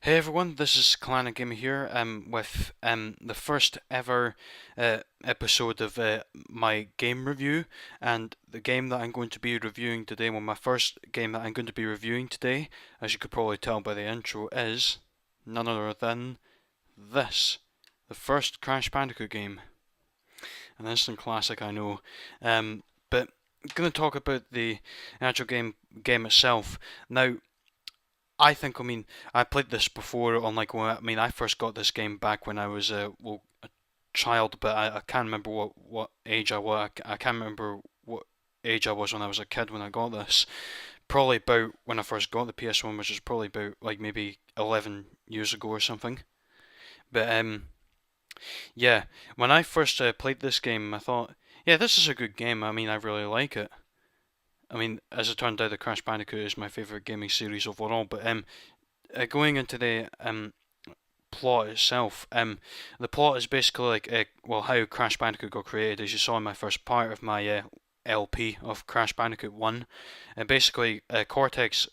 Hey everyone, this is Clarinetgamer here with the first ever episode of my game review, and the game that I'm going to be reviewing today, well, my first game that I'm going to be reviewing today, as you could probably tell by the intro, is none other than this, the first Crash Bandicoot game. An instant classic, I know, but I'm going to talk about the actual game itself. Now, I played this before on I first got this game back when I was a child, but I can't remember what age I was. I can't remember what age I was when I was a kid when I got this. Probably about when I first got the PS1, which is probably about like maybe 11 years ago or something. But yeah, when I first played this game, I thought, yeah, this is a good game. I mean, I really like it. I mean, as it turned out, the Crash Bandicoot is my favorite gaming series overall. But going into the plot itself, the plot is basically like how Crash Bandicoot got created, as you saw in my first part of my LP of Crash Bandicoot 1. Basically, Cortex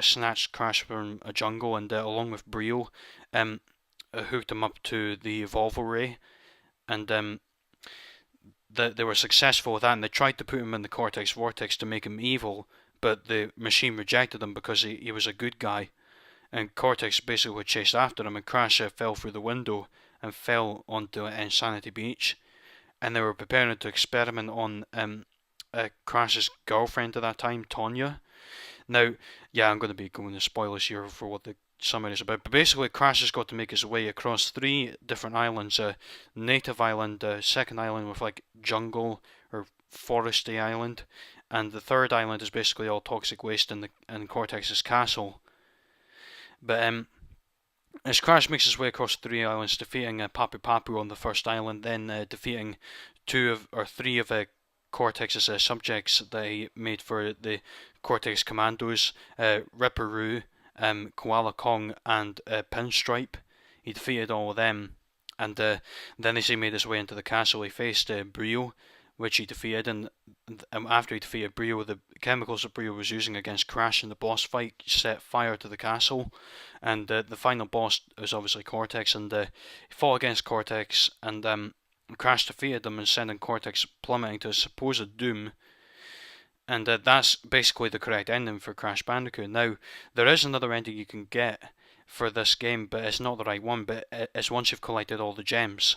snatched Crash from a jungle and along with Brio, hooked him up to the Evolve Array, and they were successful with that, and they tried to put him in the Cortex Vortex to make him evil, but the machine rejected him because he was a good guy, and Cortex basically chased after him, and Crash fell through the window and fell onto Insanity Beach, and they were preparing to experiment on Crash's girlfriend at that time, Tonya. Now, yeah, I'm going to be going to spoilers here for what the summary is about, but basically Crash has got to make his way across three different islands: a native island, a second island with like jungle or foresty island, and the third island is basically all toxic waste in Cortex's castle. But as Crash makes his way across three islands, defeating Papu Papu on the first island, then defeating three of Cortex's subjects that he made for the Cortex Commandos, Ripperoo, Koala Kong, and Pinstripe. He defeated all of them, and then as he made his way into the castle, he faced Brio, which he defeated, and after he defeated Brio, the chemicals that Brio was using against Crash in the boss fight set fire to the castle, and the final boss was obviously Cortex, and he fought against Cortex, and Crash defeated them and sending Cortex plummeting to his supposed doom, and that's basically the correct ending for Crash Bandicoot. Now, there is another ending you can get for this game, but it's not the right one, but it's once you've collected all the gems.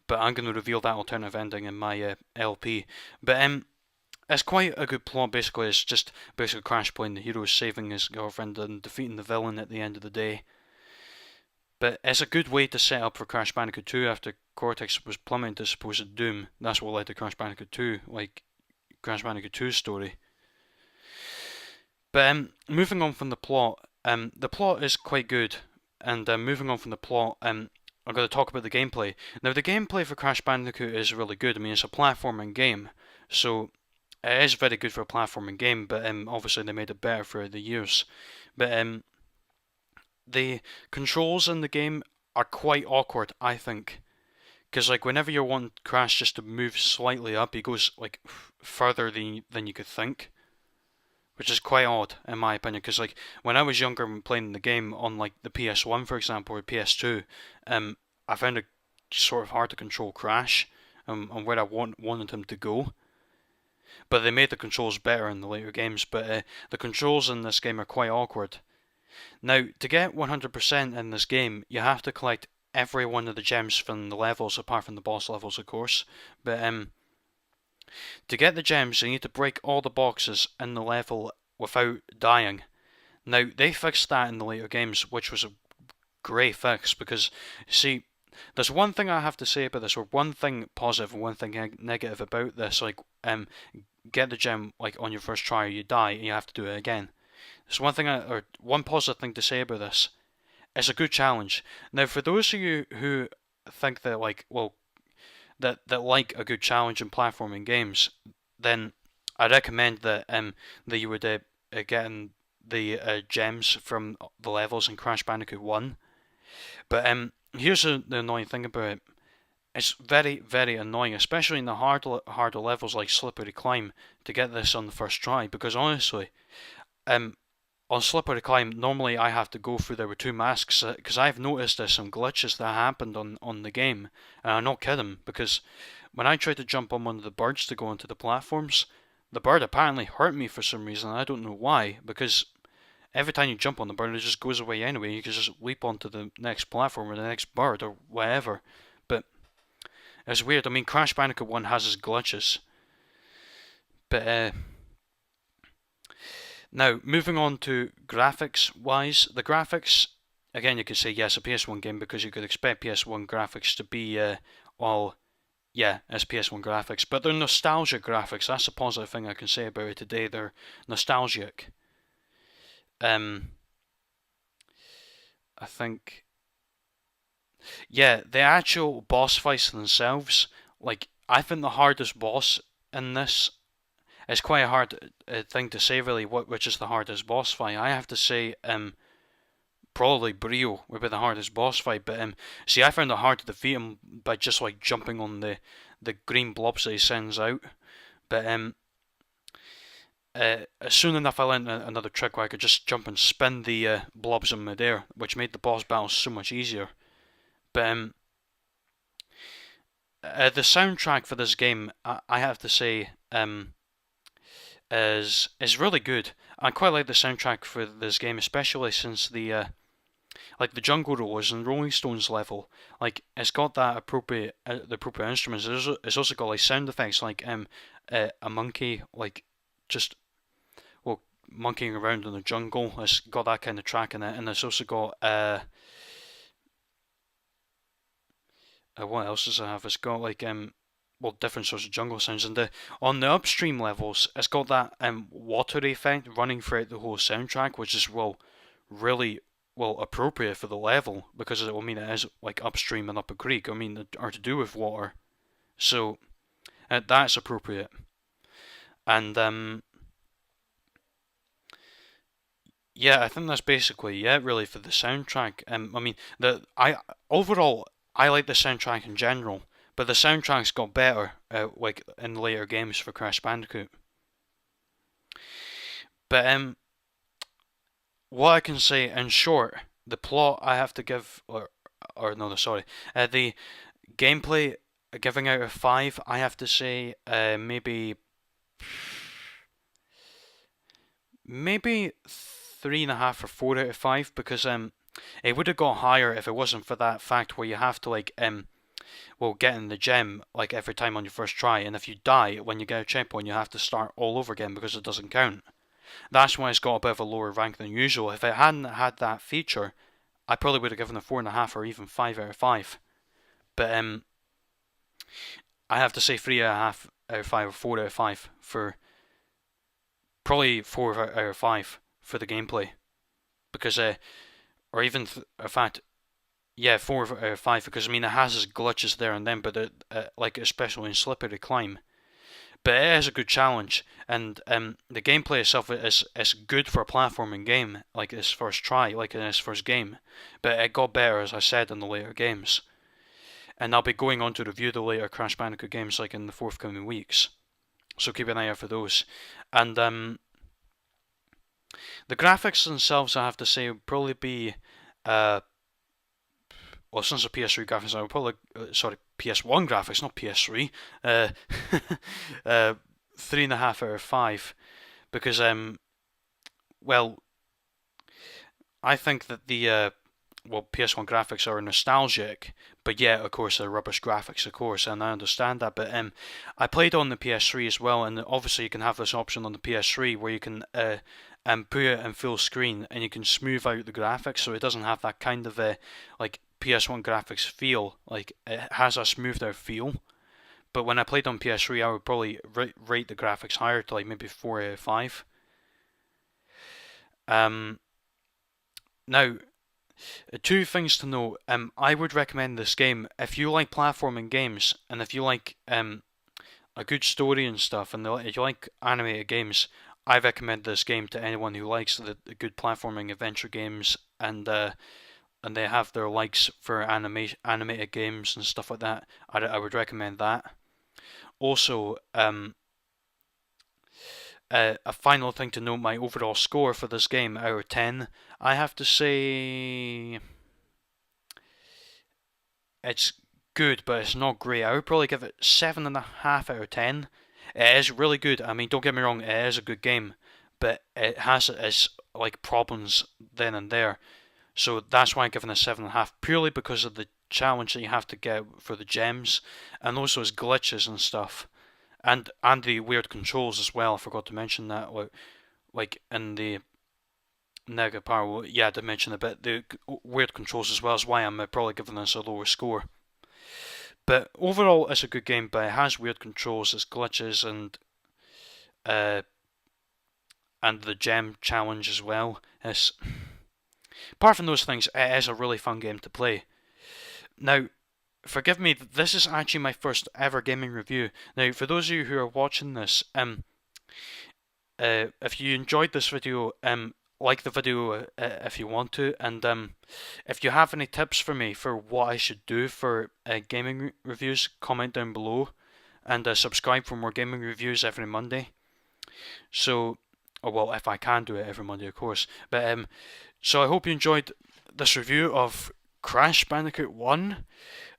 But I'm going to reveal that alternative ending in my LP. But it's quite a good plot. Basically, it's just basically Crash playing the hero, saving his girlfriend, and defeating the villain at the end of the day. But it's a good way to set up for Crash Bandicoot 2 after Cortex was plummeting to supposed doom. That's what led to Crash Bandicoot 2, like Crash Bandicoot 2's story. But moving on from the plot is quite good. And moving on from the plot, I'm going to talk about the gameplay. Now, the gameplay for Crash Bandicoot is really good. I mean, it's a platforming game, so it is very good for a platforming game, but obviously they made it better for the years. But the controls in the game are quite awkward, I think. Because like whenever you want Crash just to move slightly up, he goes like further than you could think, which is quite odd in my opinion. Because like when I was younger and playing the game on like the PS1 for example or PS2, I found it sort of hard to control Crash and where I wanted him to go. But they made the controls better in the later games. But the controls in this game are quite awkward. Now, to get 100% in this game, you have to collect every one of the gems from the levels, apart from the boss levels, of course. But to get the gems, you need to break all the boxes in the level without dying. Now, they fixed that in the later games, which was a great fix because, see, there's one thing I have to say about this, or one thing positive and one thing negative about this. Like, get the gem like on your first try, you die, and you have to do it again. There's one positive thing to say about this. It's a good challenge. Now, for those of you who think that that like a good challenge in platforming games, then I recommend that you would get in the gems from the levels in Crash Bandicoot 1. But here's the annoying thing about it. It's very, very annoying, especially in the harder levels like Slippery Climb, to get this on the first try. Because honestly, on Slippery Climb, normally I have to go through there with two masks because I've noticed there's some glitches that happened on the game, and I'm not kidding because when I tried to jump on one of the birds to go onto the platforms, the bird apparently hurt me for some reason. I don't know why, because every time you jump on the bird, it just goes away anyway. You can just leap onto the next platform or the next bird or whatever. But it's weird. I mean, Crash Bandicoot 1 has its glitches. But now, moving on to graphics wise, the graphics, again, you could say yes, a PS1 game because you could expect PS1 graphics to be all, yeah, as PS1 graphics. But they're nostalgia graphics. That's a positive thing I can say about it today. They're nostalgic. I think, yeah, the actual boss fights themselves, like, I think the hardest boss in this, it's quite a hard thing to say really, which is the hardest boss fight. I have to say, probably Brio would be the hardest boss fight, but see, I found it hard to defeat him by just like jumping on the green blobs that he sends out. But soon enough, I learned another trick where I could just jump and spin the blobs in midair, which made the boss battles so much easier. But the soundtrack for this game, I have to say, is really good. I quite like the soundtrack for this game, especially since the like the Jungle Rollers and Rolling Stones level. Like it's got that appropriate the appropriate instruments. It's also got like sound effects like a monkey like just well monkeying around in the jungle. It's got that kind of track in it, and it's also got what else does it have? It's got like well, different sorts of jungle sounds, and on the upstream levels, it's got that water effect running throughout the whole soundtrack, which is well, really well appropriate for the level because it will mean it is like upstream and up a creek. I mean, are to do with water, so that's appropriate. And yeah, I think that's basically it really for the soundtrack. I mean, the I overall I like the soundtrack in general, but the soundtrack's got better, like in later games for Crash Bandicoot. But what I can say in short, the plot I have to give, or no, sorry, the gameplay giving out of 5, I have to say maybe 3.5 or 4 out of 5 because it would have got higher if it wasn't for that fact where you have to like well get in the gem like every time on your first try, and if you die when you get a checkpoint, you have to start all over again because it doesn't count. That's why it's got a bit of a lower rank than usual. If it hadn't had that feature, I probably would have given it 4.5 or even 5 out of 5. But I have to say 3.5 out of 5 or 4 out of 5 for probably 4 out of 5 for the gameplay because or even in fact yeah 4 out of 5 because I mean it has its glitches there and then, but like especially in Slippery Climb. But it is a good challenge, and the gameplay itself is good for a platforming game, like its first try, like in its first game. But it got better, as I said, in the later games. And I'll be going on to review the later Crash Bandicoot games, like in the forthcoming weeks. So keep an eye out for those. And the graphics themselves, I have to say, would probably be well, since the PS3 graphics, I would probably sorry, PS1 graphics, not PS3. 3.5 out of 5 because well, I think that the well PS1 graphics are nostalgic, but yeah, of course they're rubbish graphics, of course, and I understand that. But I played on the PS3 as well, and obviously you can have this option on the PS3 where you can put it in full screen and you can smooth out the graphics so it doesn't have that kind of like PS1 graphics feel. Like it has a smoothed out feel. But when I played on PS3, I would probably rate the graphics higher to like maybe 4 out of 5. Now, two things to know. I would recommend this game if you like platforming games and if you like a good story and stuff, and if you like animated games. I recommend this game to anyone who likes the good platforming adventure games, and they have their likes for animated games and stuff like that. I would recommend that. Also, a final thing to note, my overall score for this game out of 10, I have to say it's good, but it's not great. I would probably give it 7.5 out of 10. It is really good. I mean, don't get me wrong, it is a good game, but it has its like problems then and there. So that's why I'm giving it 7.5, purely because of the challenge that you have to get for the gems, and also its glitches and stuff, and the weird controls as well. I forgot to mention that, like in the negative power. Well, yeah, I did mention a bit the weird controls as well, is why I'm probably giving this a lower score. But overall, it's a good game, but it has weird controls, its glitches, uh, and the gem challenge as well. It's, apart from those things, it is a really fun game to play. Now, forgive me, this is actually my first ever gaming review. Now, for those of you who are watching this, if you enjoyed this video, like the video if you want to, and if you have any tips for me for what I should do for gaming reviews, comment down below, and subscribe for more gaming reviews every Monday. So, oh, well, if I can do it every Monday, of course. But so I hope you enjoyed this review of Crash Bandicoot 1.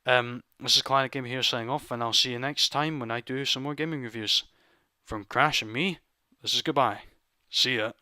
This is Clarinetgamer here signing off, and I'll see you next time when I do some more gaming reviews. From Crash and me, this is goodbye. See ya.